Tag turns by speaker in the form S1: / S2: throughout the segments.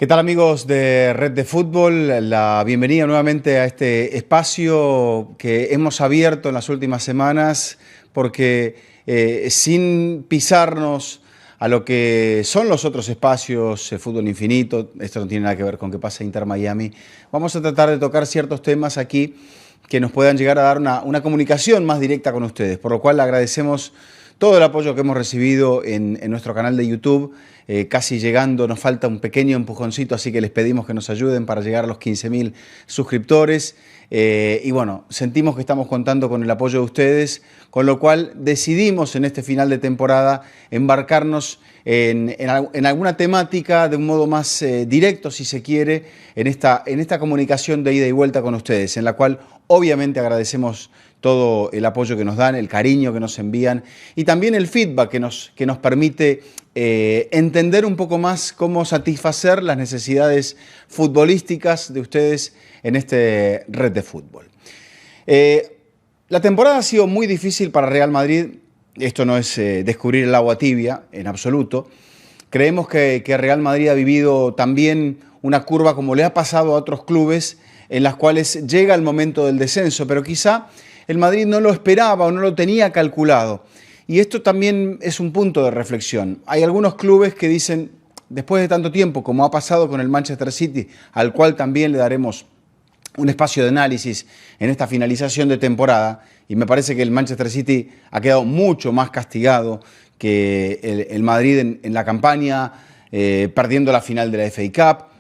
S1: ¿Qué tal, amigos de Red de Fútbol? La bienvenida nuevamente a este espacio que hemos abierto en las últimas semanas porque sin pisarnos a lo que son los otros espacios, el fútbol infinito, esto no tiene nada que ver con qué pasa Inter Miami, vamos a tratar de tocar ciertos temas aquí que nos puedan llegar a dar una comunicación más directa con ustedes, por lo cual le agradecemos todo el apoyo que hemos recibido en nuestro canal de YouTube, casi llegando, nos falta un pequeño empujoncito, así que les pedimos que nos ayuden para llegar a los 15.000 suscriptores. Y bueno, sentimos que estamos contando con el apoyo de ustedes, con lo cual decidimos en este final de temporada embarcarnos en alguna temática de un modo más directo, si se quiere, en esta comunicación de ida y vuelta con ustedes, en la cual obviamente agradecemos todo el apoyo que nos dan, el cariño que nos envían y también el feedback que nos permite entender un poco más cómo satisfacer las necesidades futbolísticas de ustedes en este Red de Fútbol. La temporada ha sido muy difícil para Real Madrid. Esto no es descubrir el agua tibia en absoluto. Creemos que Real Madrid ha vivido también una curva como le ha pasado a otros clubes en las cuales llega el momento del descenso, pero quizá el Madrid no lo esperaba o no lo tenía calculado. Y esto también es un punto de reflexión. Hay algunos clubes que dicen, después de tanto tiempo, como ha pasado con el Manchester City, al cual también le daremos un espacio de análisis en esta finalización de temporada, y me parece que el Manchester City ha quedado mucho más castigado que el Madrid en la campaña, perdiendo la final de la FA Cup,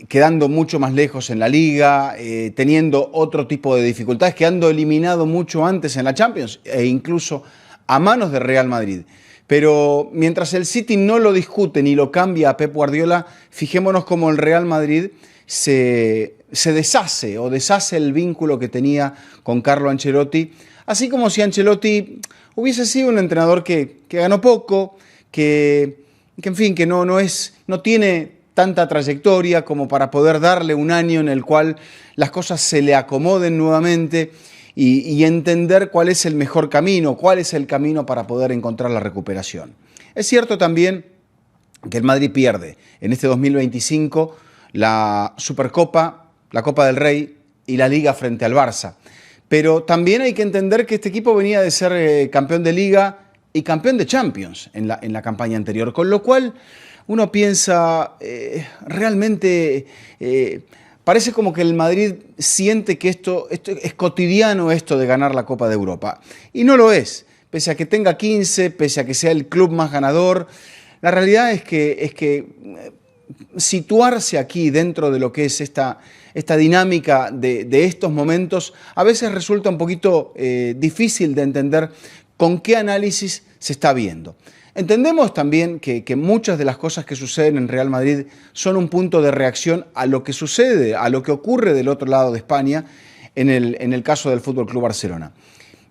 S1: quedando mucho más lejos en la Liga, teniendo otro tipo de dificultades, quedando eliminado mucho antes en la Champions e incluso a manos de Real Madrid. Pero mientras el City no lo discute ni lo cambia a Pep Guardiola, fijémonos cómo el Real Madrid se deshace o deshace el vínculo que tenía con Carlo Ancelotti, así como si Ancelotti hubiese sido un entrenador que ganó poco, que en fin, que no tiene tanta trayectoria como para poder darle un año en el cual las cosas se le acomoden nuevamente y entender cuál es el mejor camino, cuál es el camino para poder encontrar la recuperación. Es cierto también que el Madrid pierde en este 2025 la Supercopa, la Copa del Rey y la Liga frente al Barça. Pero también hay que entender que este equipo venía de ser campeón de Liga y campeón de Champions en la campaña anterior, con lo cual uno piensa, realmente parece como que el Madrid siente que esto es cotidiano, esto de ganar la Copa de Europa. Y no lo es, pese a que tenga 15, pese a que sea el club más ganador. La realidad es que situarse aquí dentro de lo que es esta dinámica de estos momentos a veces resulta un poquito difícil de entender con qué análisis se está viendo. Entendemos también que muchas de las cosas que suceden en Real Madrid son un punto de reacción a lo que sucede, a lo que ocurre del otro lado de España, en el caso del FC Barcelona.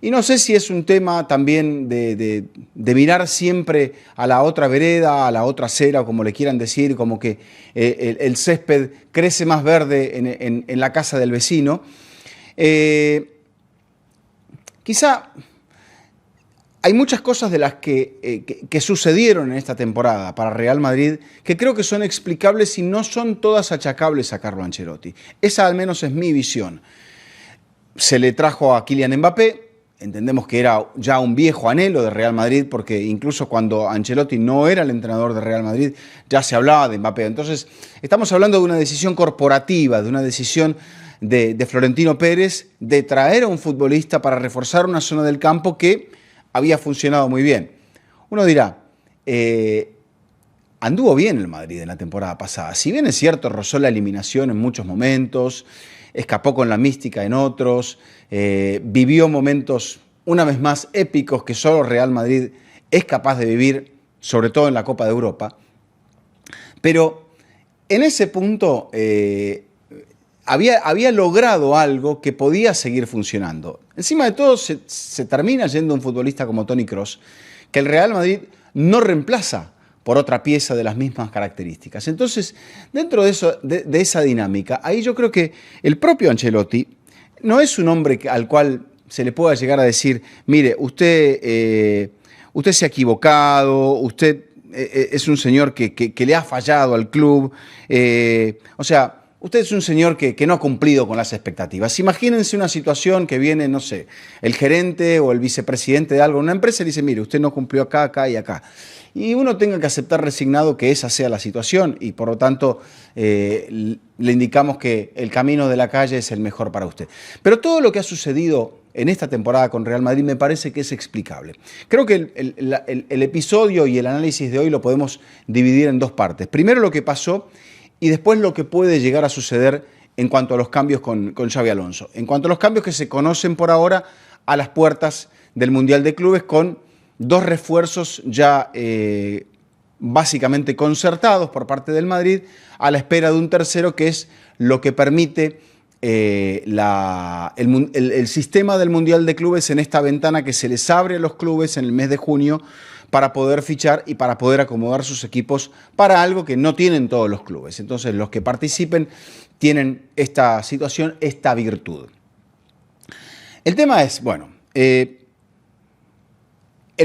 S1: Y no sé si es un tema también de mirar siempre a la otra vereda, a la otra acera, o como le quieran decir, como que el césped crece más verde en la casa del vecino. Quizá hay muchas cosas de las que sucedieron en esta temporada para Real Madrid que creo que son explicables y no son todas achacables a Carlo Ancelotti. Esa al menos es mi visión. Se le trajo a Kylian Mbappé, entendemos que era ya un viejo anhelo de Real Madrid porque incluso cuando Ancelotti no era el entrenador de Real Madrid ya se hablaba de Mbappé. Entonces estamos hablando de una decisión corporativa, de una decisión de Florentino Pérez de traer a un futbolista para reforzar una zona del campo que había funcionado muy bien. Uno dirá, anduvo bien el Madrid en la temporada pasada. Si bien es cierto, rozó la eliminación en muchos momentos, escapó con la mística en otros, vivió momentos, una vez más, épicos que solo Real Madrid es capaz de vivir, sobre todo en la Copa de Europa. Pero en ese punto había logrado algo que podía seguir funcionando. Encima de todo se termina yendo un futbolista como Toni Kroos, que el Real Madrid no reemplaza por otra pieza de las mismas características. Entonces, dentro de esa dinámica, ahí yo creo que el propio Ancelotti no es un hombre al cual se le pueda llegar a decir, mire, usted se ha equivocado, usted es un señor que le ha fallado al club. O sea, usted es un señor que no ha cumplido con las expectativas. Imagínense una situación que viene, no sé, el gerente o el vicepresidente de algo en una empresa y dice, mire, usted no cumplió acá, acá y acá. Y uno tenga que aceptar resignado que esa sea la situación y por lo tanto le indicamos que el camino de la calle es el mejor para usted. Pero todo lo que ha sucedido en esta temporada con Real Madrid me parece que es explicable. Creo que el episodio y el análisis de hoy lo podemos dividir en dos partes. Primero lo que pasó y después lo que puede llegar a suceder en cuanto a los cambios con Xabi Alonso. En cuanto a los cambios que se conocen por ahora a las puertas del Mundial de Clubes con dos refuerzos ya básicamente concertados por parte del Madrid a la espera de un tercero que es lo que permite el sistema del Mundial de Clubes en esta ventana que se les abre a los clubes en el mes de junio para poder fichar y para poder acomodar sus equipos para algo que no tienen todos los clubes. Entonces, los que participen tienen esta situación, esta virtud. El tema es, bueno, el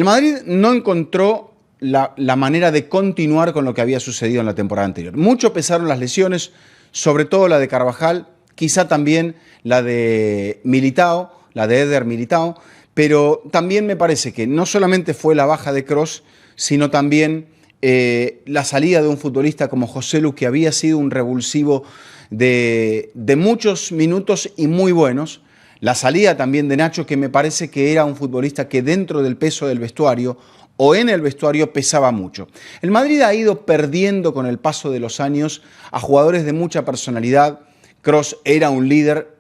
S1: Madrid no encontró la manera de continuar con lo que había sucedido en la temporada anterior. Mucho pesaron las lesiones, sobre todo la de Carvajal, quizá también la de Militao, la de Eder Militao, pero también me parece que no solamente fue la baja de Kroos, sino también la salida de un futbolista como Joselu, que había sido un revulsivo de muchos minutos y muy buenos. La salida también de Nacho, que me parece que era un futbolista que dentro del peso del vestuario o en el vestuario pesaba mucho. El Madrid ha ido perdiendo con el paso de los años a jugadores de mucha personalidad. Kroos era un líder.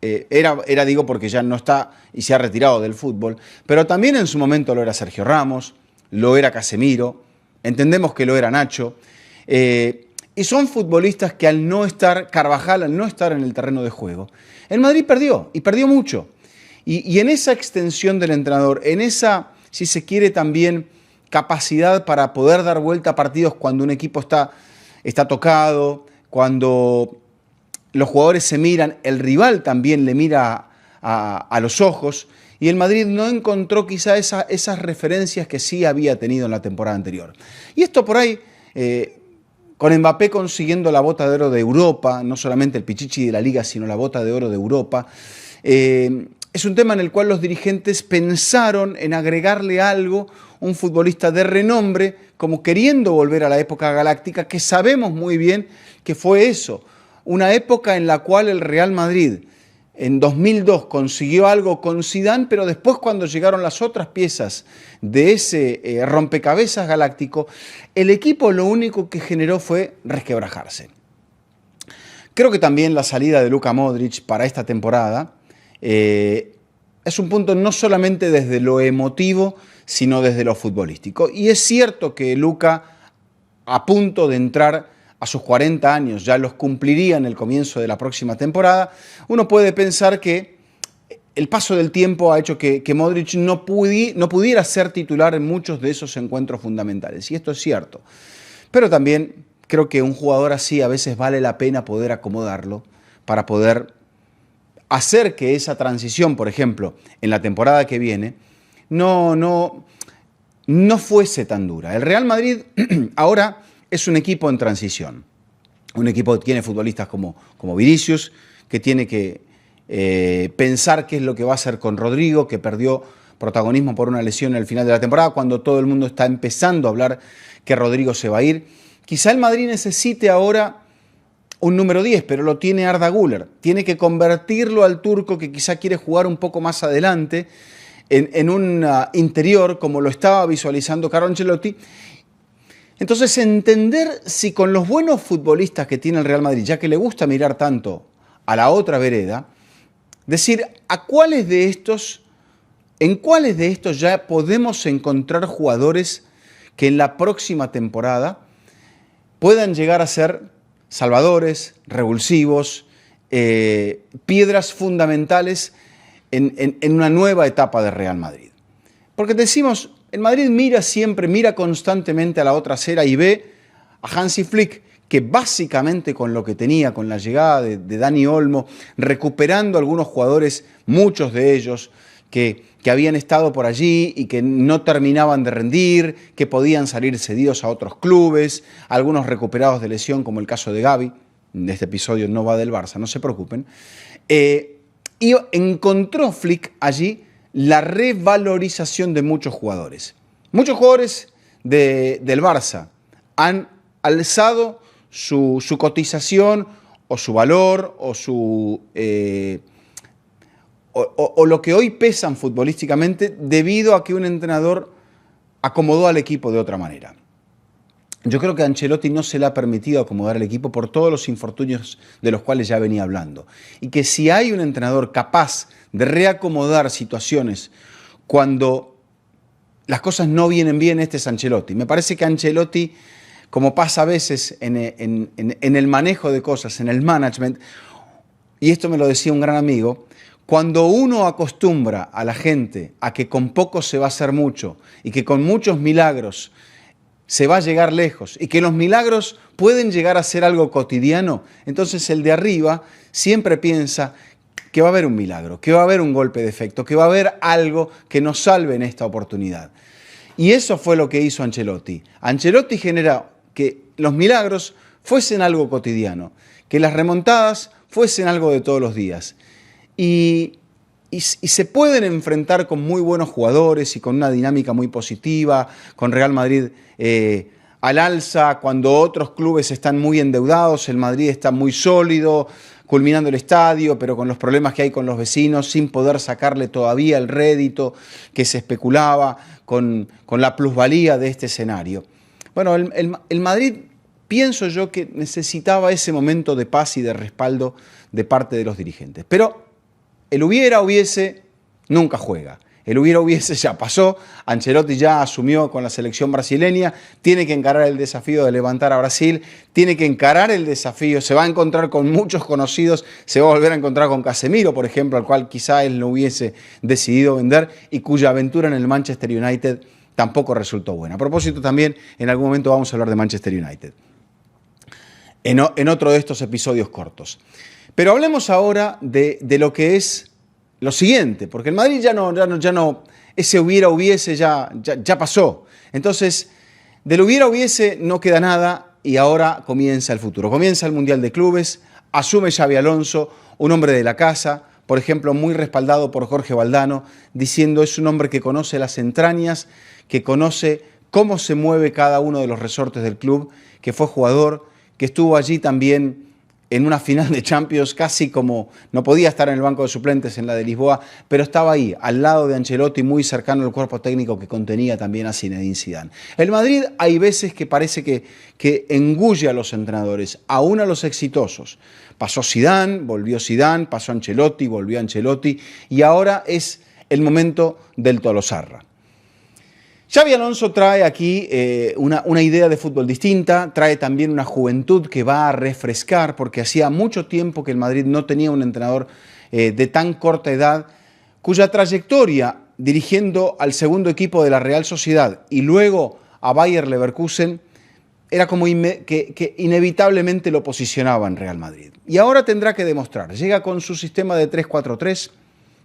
S1: Era digo porque ya no está y se ha retirado del fútbol, pero también en su momento lo era Sergio Ramos, lo era Casemiro, entendemos que lo era Nacho, y son futbolistas que al no estar, Carvajal al no estar en el terreno de juego, el Madrid perdió, y perdió mucho. Y en esa extensión del entrenador, en esa, si se quiere también, capacidad para poder dar vuelta a partidos cuando un equipo está tocado, cuando los jugadores se miran, el rival también le mira a los ojos y el Madrid no encontró quizá esas referencias que sí había tenido en la temporada anterior. Y esto por ahí, con Mbappé consiguiendo la bota de oro de Europa, no solamente el Pichichi de la Liga, sino la bota de oro de Europa, es un tema en el cual los dirigentes pensaron en agregarle algo, un futbolista de renombre, como queriendo volver a la época galáctica, que sabemos muy bien que fue eso. Una época en la cual el Real Madrid en 2002 consiguió algo con Zidane, pero después cuando llegaron las otras piezas de ese rompecabezas galáctico, el equipo lo único que generó fue resquebrajarse. Creo que también la salida de Luka Modric para esta temporada es un punto no solamente desde lo emotivo, sino desde lo futbolístico. Y es cierto que Luka, a punto de entrar a sus 40 años, ya los cumpliría en el comienzo de la próxima temporada, uno puede pensar que el paso del tiempo ha hecho que Modric no pudiera ser titular en muchos de esos encuentros fundamentales. Y esto es cierto. Pero también creo que un jugador así a veces vale la pena poder acomodarlo para poder hacer que esa transición, por ejemplo, en la temporada que viene, no fuese tan dura. El Real Madrid ahora es un equipo en transición. Un equipo que tiene futbolistas como Vinicius, que tiene que pensar qué es lo que va a hacer con Rodrigo, que perdió protagonismo por una lesión en el final de la temporada, cuando todo el mundo está empezando a hablar que Rodrigo se va a ir. Quizá el Madrid necesite ahora un número 10, pero lo tiene Arda Güler. Tiene que convertirlo al turco, que quizá quiere jugar un poco más adelante, en un interior, como lo estaba visualizando Carlo Ancelotti. Entonces, entender si con los buenos futbolistas que tiene el Real Madrid, ya que le gusta mirar tanto a la otra vereda, decir en cuáles de estos ya podemos encontrar jugadores que en la próxima temporada puedan llegar a ser salvadores, revulsivos, piedras fundamentales en una nueva etapa de Real Madrid. Porque decimos, el Madrid mira constantemente a la otra acera y ve a Hansi Flick, que básicamente con lo que tenía, con la llegada de Dani Olmo, recuperando algunos jugadores, muchos de ellos, que habían estado por allí y que no terminaban de rendir, que podían salir cedidos a otros clubes, algunos recuperados de lesión, como el caso de Gavi. Este episodio no va del Barça, no se preocupen. Y encontró Flick allí la revalorización de muchos jugadores. Muchos jugadores del Barça han alzado su cotización o su valor o lo que hoy pesan futbolísticamente debido a que un entrenador acomodó al equipo de otra manera. Yo creo que a Ancelotti no se le ha permitido acomodar al equipo por todos los infortunios de los cuales ya venía hablando. Y que si hay un entrenador capaz de reacomodar situaciones cuando las cosas no vienen bien, este es Ancelotti. Me parece que Ancelotti, como pasa a veces en el manejo de cosas, en el management, y esto me lo decía un gran amigo, cuando uno acostumbra a la gente a que con poco se va a hacer mucho y que con muchos milagros se va a llegar lejos y que los milagros pueden llegar a ser algo cotidiano, entonces el de arriba siempre piensa que va a haber un milagro, que va a haber un golpe de efecto, que va a haber algo que nos salve en esta oportunidad. Y eso fue lo que hizo Ancelotti. Ancelotti generó que los milagros fuesen algo cotidiano, que las remontadas fuesen algo de todos los días. Y se pueden enfrentar con muy buenos jugadores y con una dinámica muy positiva, con Real Madrid al alza, cuando otros clubes están muy endeudados, el Madrid está muy sólido, culminando el estadio, pero con los problemas que hay con los vecinos, sin poder sacarle todavía el rédito que se especulaba con la plusvalía de este escenario. Bueno, el Madrid, pienso yo que necesitaba ese momento de paz y de respaldo de parte de los dirigentes. Pero el hubiese nunca juega. El hubiese ya pasó. Ancelotti ya asumió con la selección brasileña. Tiene que encarar el desafío de levantar a Brasil. Tiene que encarar el desafío. Se va a encontrar con muchos conocidos. Se va a volver a encontrar con Casemiro, por ejemplo, al cual quizá él no hubiese decidido vender y cuya aventura en el Manchester United tampoco resultó buena. A propósito, también en algún momento vamos a hablar de Manchester United. En otro de estos episodios cortos. Pero hablemos ahora de lo que es lo siguiente, porque el Madrid ya no ese hubiese ya pasó. Entonces, del hubiese no queda nada y ahora comienza el futuro. Comienza el Mundial de Clubes, asume Xabi Alonso, un hombre de la casa, por ejemplo, muy respaldado por Jorge Valdano, diciendo es un hombre que conoce las entrañas, que conoce cómo se mueve cada uno de los resortes del club, que fue jugador, que estuvo allí también en una final de Champions, casi como no podía estar en el banco de suplentes en la de Lisboa, pero estaba ahí, al lado de Ancelotti, muy cercano al cuerpo técnico que contenía también a Zinedine Zidane. El Madrid hay veces que parece que engulle a los entrenadores, aún a los exitosos. Pasó Zidane, volvió Zidane, pasó Ancelotti, volvió Ancelotti, y ahora es el momento del Tolosarra. Xabi Alonso trae aquí una idea de fútbol distinta, trae también una juventud que va a refrescar, porque hacía mucho tiempo que el Madrid no tenía un entrenador de tan corta edad, cuya trayectoria dirigiendo al segundo equipo de la Real Sociedad y luego a Bayer Leverkusen era como que inevitablemente lo posicionaba en Real Madrid. Y ahora tendrá que demostrar, llega con su sistema de 3-4-3,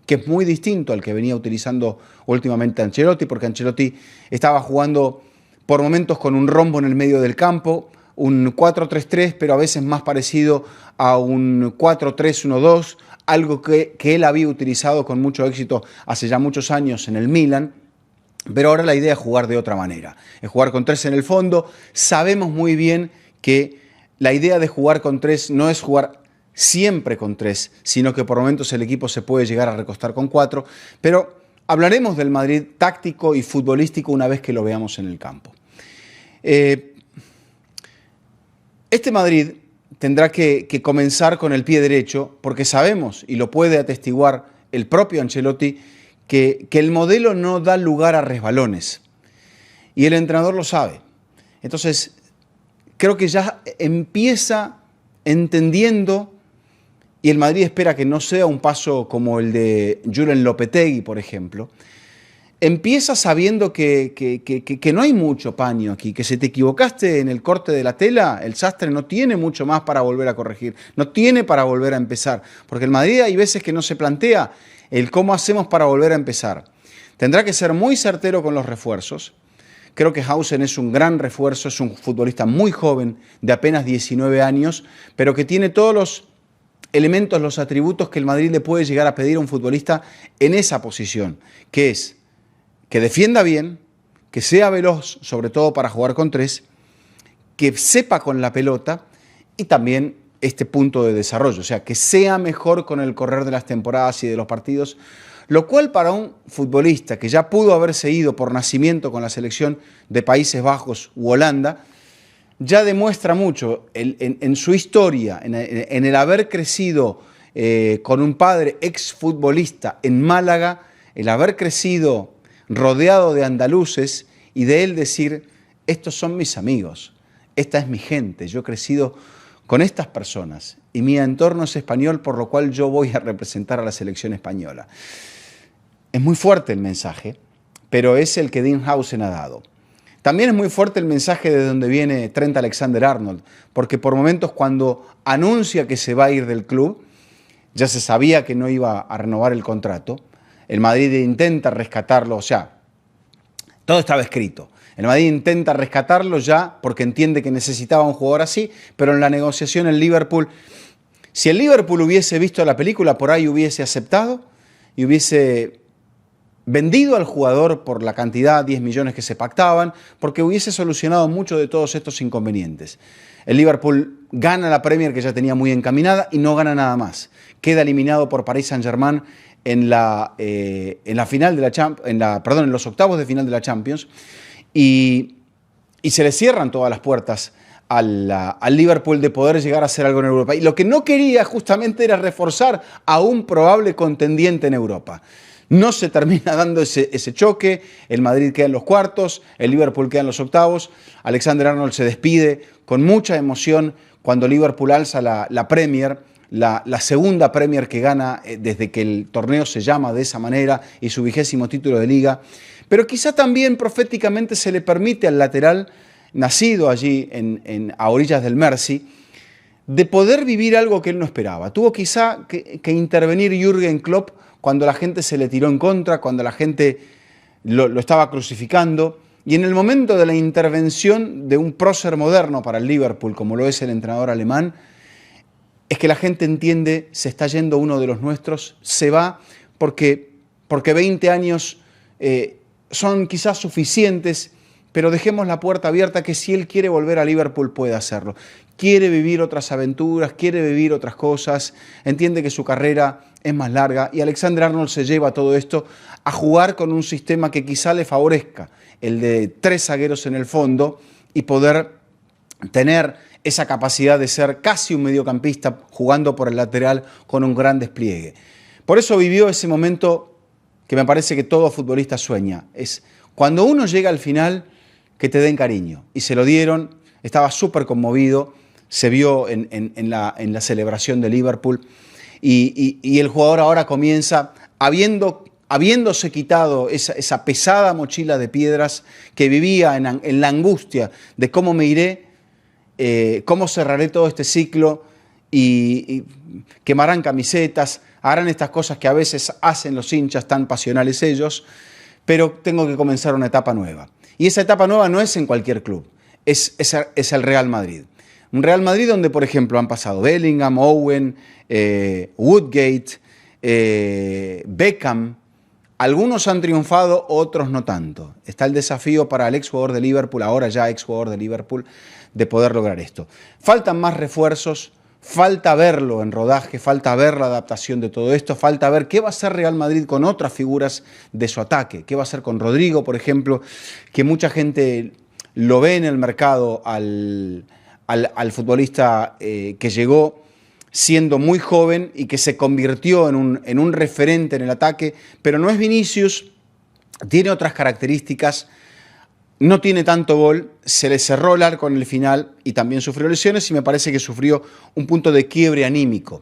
S1: que es muy distinto al que venía utilizando últimamente Ancelotti, porque Ancelotti estaba jugando por momentos con un rombo en el medio del campo, un 4-3-3, pero a veces más parecido a un 4-3-1-2, algo que él había utilizado con mucho éxito hace ya muchos años en el Milan, pero ahora la idea es jugar de otra manera, es jugar con 3 en el fondo. Sabemos muy bien que la idea de jugar con 3 no es jugar siempre con 3, sino que por momentos el equipo se puede llegar a recostar con 4, pero hablaremos del Madrid táctico y futbolístico una vez que lo veamos en el campo. Este Madrid tendrá que comenzar con el pie derecho, porque sabemos, y lo puede atestiguar el propio Ancelotti, que el modelo no da lugar a resbalones, y el entrenador lo sabe. Entonces, creo que ya empieza entendiendo. Y el Madrid espera que no sea un paso como el de Julen Lopetegui, por ejemplo. empieza sabiendo que no hay mucho paño aquí, que si te equivocaste en el corte de la tela, el sastre no tiene mucho más para volver a corregir, no tiene para volver a empezar, porque el Madrid hay veces que no se plantea el cómo hacemos para volver a empezar. Tendrá que ser muy certero con los refuerzos. Creo que Hausen es un gran refuerzo, es un futbolista muy joven, de apenas 19 años, pero que tiene todos los elementos, los atributos que el Madrid le puede llegar a pedir a un futbolista en esa posición, que es que defienda bien, que sea veloz, sobre todo para jugar con tres, que sepa con la pelota y también este punto de desarrollo, o sea, que sea mejor con el correr de las temporadas y de los partidos, lo cual para un futbolista que ya pudo haberse ido por nacimiento con la selección de Países Bajos u Holanda, ya demuestra mucho en su historia, en el haber crecido con un padre exfutbolista en Málaga, el haber crecido rodeado de andaluces y de él decir, estos son mis amigos, esta es mi gente, yo he crecido con estas personas y mi entorno es español, por lo cual yo voy a representar a la selección española. Es muy fuerte el mensaje, pero es el que Dean Hausen ha dado. También es muy fuerte el mensaje de donde viene Trent Alexander-Arnold, porque por momentos cuando anuncia que se va a ir del club, ya se sabía que no iba a renovar el contrato, el Madrid intenta rescatarlo, o sea, todo estaba escrito. El Madrid intenta rescatarlo ya porque entiende que necesitaba un jugador así, pero en la negociación el Liverpool, si el Liverpool hubiese visto la película, por ahí hubiese aceptado y hubiese vendido al jugador por la cantidad, 10 millones que se pactaban, porque hubiese solucionado mucho de todos estos inconvenientes. El Liverpool gana la Premier, que ya tenía muy encaminada, y no gana nada más. Queda eliminado por Paris Saint-Germain en los octavos de final de la Champions, y se le cierran todas las puertas al Liverpool de poder llegar a hacer algo en Europa. Y lo que no quería justamente era reforzar a un probable contendiente en Europa. No se termina dando ese choque, el Madrid queda en los cuartos, el Liverpool queda en los octavos, Alexander-Arnold se despide con mucha emoción cuando Liverpool alza la Premier, la segunda Premier que gana desde que el torneo se llama de esa manera y su 20º título de liga. Pero quizá también proféticamente se le permite al lateral, nacido allí a orillas del Mersey, de poder vivir algo que él no esperaba. Tuvo quizá que intervenir Jürgen Klopp cuando la gente se le tiró en contra, cuando la gente lo estaba crucificando. Y en el momento de la intervención de un prócer moderno para el Liverpool, como lo es el entrenador alemán, es que la gente entiende, se está yendo uno de los nuestros, se va porque 20 años son quizás suficientes, pero dejemos la puerta abierta que si él quiere volver a Liverpool puede hacerlo. Quiere vivir otras aventuras, quiere vivir otras cosas, entiende que su carrera es más larga y Alexander-Arnold se lleva todo esto a jugar con un sistema que quizá le favorezca, el de 3 zagueros en el fondo y poder tener esa capacidad de ser casi un mediocampista jugando por el lateral con un gran despliegue. Por eso vivió ese momento que me parece que todo futbolista sueña, es cuando uno llega al final que te den cariño, y se lo dieron, estaba súper conmovido, se vio en la celebración de Liverpool, y el jugador ahora comienza, habiéndose quitado esa pesada mochila de piedras que vivía en la angustia de cómo me iré, cómo cerraré todo este ciclo, y quemarán camisetas, harán estas cosas que a veces hacen los hinchas tan pasionales ellos, pero tengo que comenzar una etapa nueva. Y esa etapa nueva no es en cualquier club, es el Real Madrid. Un Real Madrid donde, por ejemplo, han pasado Bellingham, Owen, Woodgate, Beckham. Algunos han triunfado, otros no tanto. Está el desafío para el exjugador de Liverpool, ahora ya exjugador de Liverpool, de poder lograr esto. Faltan más refuerzos, falta verlo en rodaje, falta ver la adaptación de todo esto, falta ver qué va a hacer Real Madrid con otras figuras de su ataque, qué va a hacer con Rodrigo, por ejemplo, que mucha gente lo ve en el mercado al futbolista que llegó siendo muy joven y que se convirtió en un referente en el ataque, pero no es Vinicius, tiene otras características, no tiene tanto gol, se le cerró el arco en el final y también sufrió lesiones y me parece que sufrió un punto de quiebre anímico.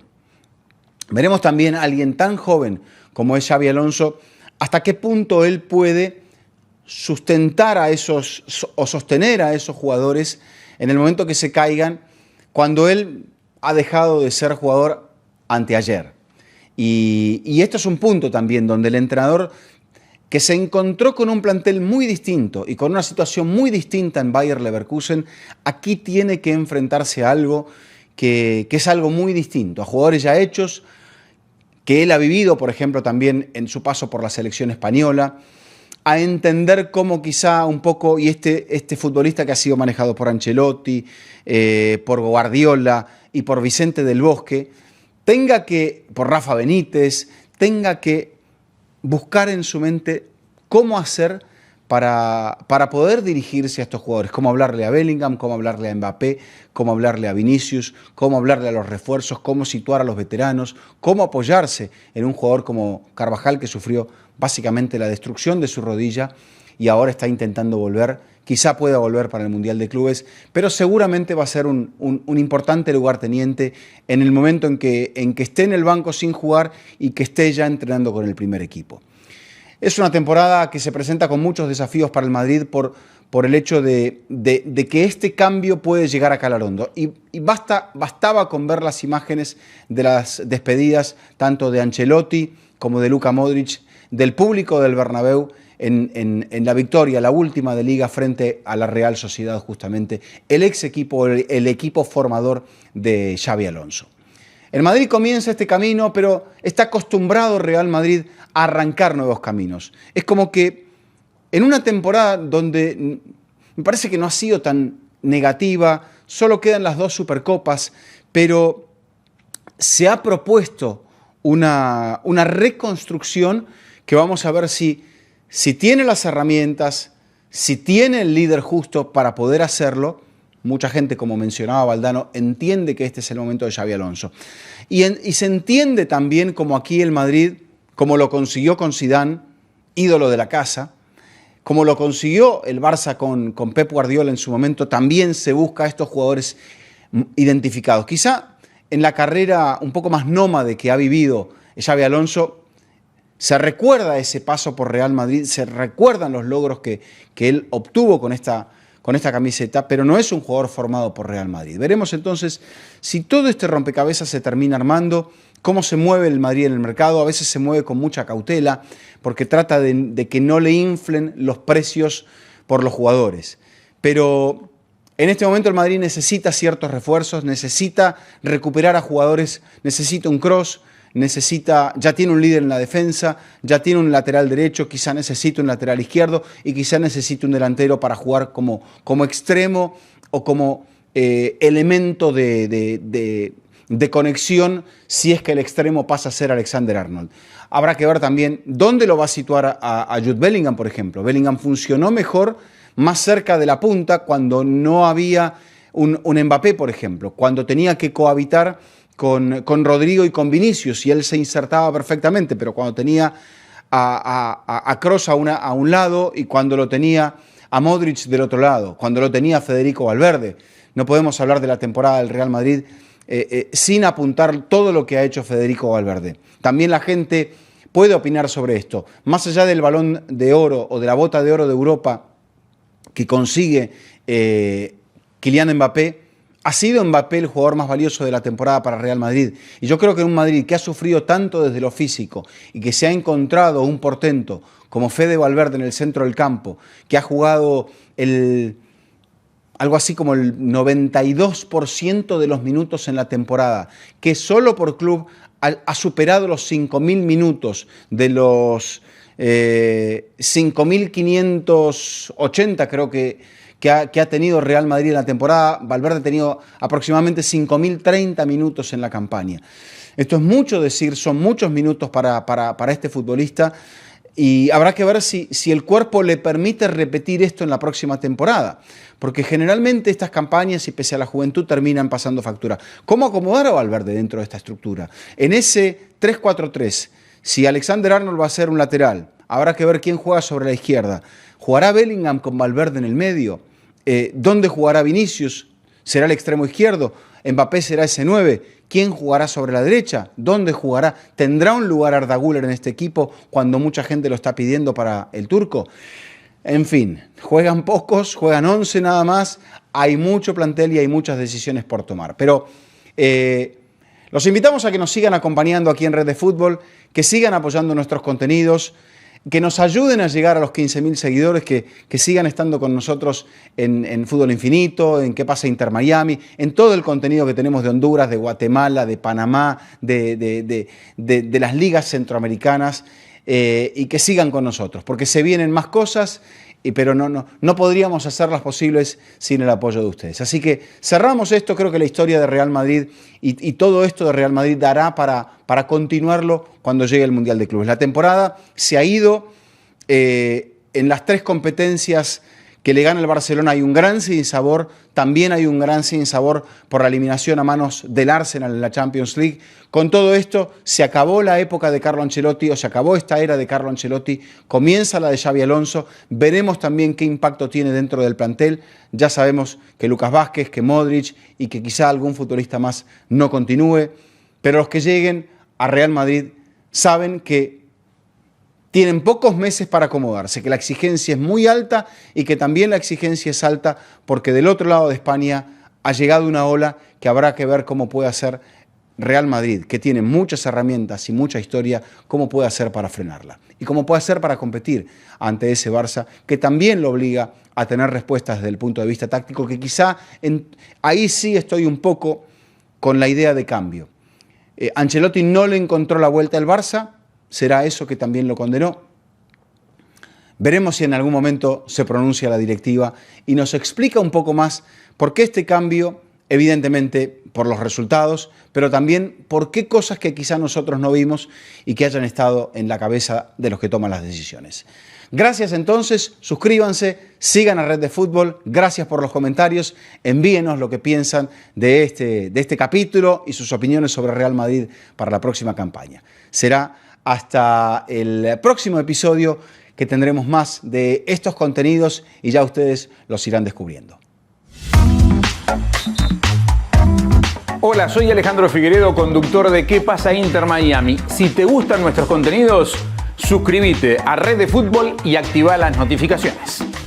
S1: Veremos también a alguien tan joven como es Xabi Alonso hasta qué punto él puede sustentar a esos o sostener a esos jugadores en el momento que se caigan, cuando él ha dejado de ser jugador anteayer. Y esto es un punto también donde el entrenador, que se encontró con un plantel muy distinto y con una situación muy distinta en Bayer Leverkusen, aquí tiene que enfrentarse a algo que es algo muy distinto, a jugadores ya hechos, que él ha vivido, por ejemplo, también en su paso por la selección española, a entender cómo quizá un poco, y este futbolista que ha sido manejado por Ancelotti, por Guardiola y por Vicente del Bosque, tenga que, por Rafa Benítez, tenga que buscar en su mente cómo hacer para poder dirigirse a estos jugadores, cómo hablarle a Bellingham, cómo hablarle a Mbappé, cómo hablarle a Vinicius, cómo hablarle a los refuerzos, cómo situar a los veteranos, cómo apoyarse en un jugador como Carvajal, que sufrió básicamente la destrucción de su rodilla y ahora está intentando volver. Quizá pueda volver para el Mundial de Clubes, pero seguramente va a ser un importante lugarteniente en el momento en que esté en el banco sin jugar y que esté ya entrenando con el primer equipo. Es una temporada que se presenta con muchos desafíos para el Madrid por el hecho de que este cambio puede llegar a calar hondo. Y bastaba con ver las imágenes de las despedidas tanto de Ancelotti como de Luka Modric, del público del Bernabéu, en la victoria, la última de Liga frente a la Real Sociedad, justamente, el equipo formador de Xabi Alonso. El Madrid comienza este camino, pero está acostumbrado Real Madrid a arrancar nuevos caminos. Es como que en una temporada donde me parece que no ha sido tan negativa, solo quedan las 2 Supercopas, pero se ha propuesto una reconstrucción que vamos a ver si tiene las herramientas, si tiene el líder justo para poder hacerlo. Mucha gente, como mencionaba Valdano, entiende que este es el momento de Xabi Alonso. Y se entiende también como aquí el Madrid, como lo consiguió con Zidane, ídolo de la casa, como lo consiguió el Barça con Pep Guardiola en su momento, también se busca a estos jugadores identificados. Quizá en la carrera un poco más nómade que ha vivido Xabi Alonso, se recuerda ese paso por Real Madrid, se recuerdan los logros que él obtuvo con esta camiseta, pero no es un jugador formado por Real Madrid. Veremos entonces si todo este rompecabezas se termina armando, cómo se mueve el Madrid en el mercado. A veces se mueve con mucha cautela porque trata de que no le inflen los precios por los jugadores. Pero en este momento el Madrid necesita ciertos refuerzos, necesita recuperar a jugadores, necesita un Kroos, ya tiene un líder en la defensa, ya tiene un lateral derecho, quizá necesite un lateral izquierdo y quizá necesite un delantero para jugar como extremo o como elemento de conexión si es que el extremo pasa a ser Alexander-Arnold. Habrá que ver también dónde lo va a situar a Jude Bellingham, por ejemplo. Bellingham funcionó mejor más cerca de la punta cuando no había un Mbappé, por ejemplo, cuando tenía que cohabitar con Rodrigo y con Vinicius, y él se insertaba perfectamente, pero cuando tenía a Kroos a un lado y cuando lo tenía a Modric del otro lado, cuando lo tenía a Federico Valverde. No podemos hablar de la temporada del Real Madrid sin apuntar todo lo que ha hecho Federico Valverde. También la gente puede opinar sobre esto. Más allá del Balón de Oro o de la Bota de Oro de Europa que consigue Kylian Mbappé, ha sido Mbappé el jugador más valioso de la temporada para Real Madrid. Y yo creo que en un Madrid que ha sufrido tanto desde lo físico y que se ha encontrado un portento como Fede Valverde en el centro del campo, que ha jugado algo así como el 92% de los minutos en la temporada, que solo por club ha superado los 5.000 minutos de los 5.580, creo que ha tenido Real Madrid en la temporada. Valverde ha tenido aproximadamente 5.030 minutos en la campaña. Esto es mucho decir, son muchos minutos para este futbolista, y habrá que ver si el cuerpo le permite repetir esto en la próxima temporada, porque generalmente estas campañas, y pese a la juventud, terminan pasando factura. ¿Cómo acomodar a Valverde dentro de esta estructura? En ese 3-4-3, si Alexander-Arnold va a ser un lateral, habrá que ver quién juega sobre la izquierda. ¿Jugará Bellingham con Valverde en el medio? ¿Dónde jugará Vinicius? ¿Será el extremo izquierdo? ¿Mbappé será ese 9? ¿Quién jugará sobre la derecha? ¿Dónde jugará? ¿Tendrá un lugar Arda Güler en este equipo cuando mucha gente lo está pidiendo para el turco? En fin, juegan pocos, juegan 11 nada más, hay mucho plantel y hay muchas decisiones por tomar. Pero los invitamos a que nos sigan acompañando aquí en Red de Fútbol, que sigan apoyando nuestros contenidos, que nos ayuden a llegar a los 15.000 seguidores, que sigan estando con nosotros en Fútbol Infinito, en Qué pasa Inter Miami, en todo el contenido que tenemos de Honduras, de Guatemala, de Panamá, de las ligas centroamericanas, y que sigan con nosotros, porque se vienen más cosas, pero no podríamos hacerlas posibles sin el apoyo de ustedes. Así que cerramos esto. Creo que la historia de Real Madrid y todo esto de Real Madrid dará para continuarlo cuando llegue el Mundial de Clubes. La temporada se ha ido en las 3 competencias que le gana el Barcelona. Hay un gran sinsabor, también hay un gran sinsabor por la eliminación a manos del Arsenal en la Champions League. Con todo esto, se acabó la época de Carlo Ancelotti, o se acabó esta era de Carlo Ancelotti, comienza la de Xabi Alonso. Veremos también qué impacto tiene dentro del plantel. Ya sabemos que Lucas Vázquez, que Modric y que quizá algún futbolista más no continúe, pero los que lleguen a Real Madrid saben que tienen pocos meses para acomodarse, que la exigencia es muy alta y que también la exigencia es alta porque del otro lado de España ha llegado una ola que habrá que ver cómo puede hacer Real Madrid, que tiene muchas herramientas y mucha historia, cómo puede hacer para frenarla y cómo puede hacer para competir ante ese Barça, que también lo obliga a tener respuestas desde el punto de vista táctico, que quizá ahí sí estoy un poco con la idea de cambio. Ancelotti no le encontró la vuelta al Barça. ¿Será eso que también lo condenó? Veremos si en algún momento se pronuncia la directiva y nos explica un poco más por qué este cambio, evidentemente por los resultados, pero también por qué cosas que quizá nosotros no vimos y que hayan estado en la cabeza de los que toman las decisiones. Gracias entonces, suscríbanse, sigan a Red de Fútbol, gracias por los comentarios, envíenos lo que piensan de este capítulo y sus opiniones sobre Real Madrid para la próxima campaña. Será hasta el próximo episodio que tendremos más de estos contenidos y ya ustedes los irán descubriendo.
S2: Hola, soy Alejandro Figueredo, conductor de ¿Qué pasa Inter Miami? Si te gustan nuestros contenidos, suscríbete a Red de Fútbol y activa las notificaciones.